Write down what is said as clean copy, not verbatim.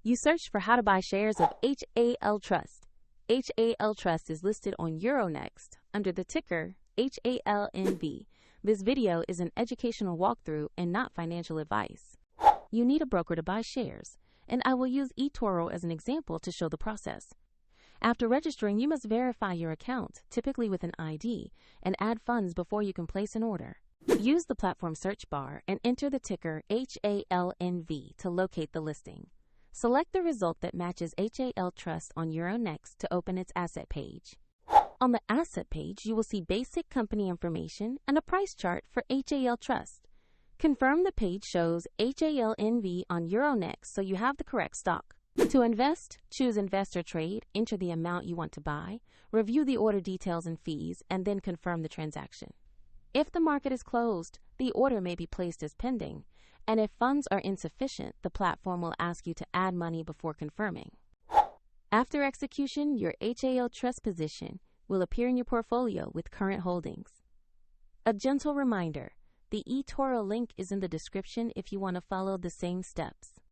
You search for how to buy shares of HAL Trust. HAL Trust is listed on Euronext under the ticker HAL.NV. This video is an educational walkthrough and not financial advice. You need a broker to buy shares, and I will use eToro as an example to show the process. After registering, you must verify your account, typically with an ID, and add funds before you can place an order. Use the platform search bar and enter the ticker HAL.NV to locate the listing. Select the result that matches HAL Trust on Euronext to open its asset page. On the asset page, you will see basic company information and a price chart for HAL Trust. Confirm the page shows HAL.NV on Euronext so you have the correct stock. To invest, choose Invest or Trade, enter the amount you want to buy, review the order details and fees, and then confirm the transaction. If the market is closed, the order may be placed as pending, and if funds are insufficient, the platform will ask you to add money before confirming. After execution, your HAL Trust position will appear in your portfolio with current holdings. A gentle reminder, the eToro link is in the description if you want to follow the same steps.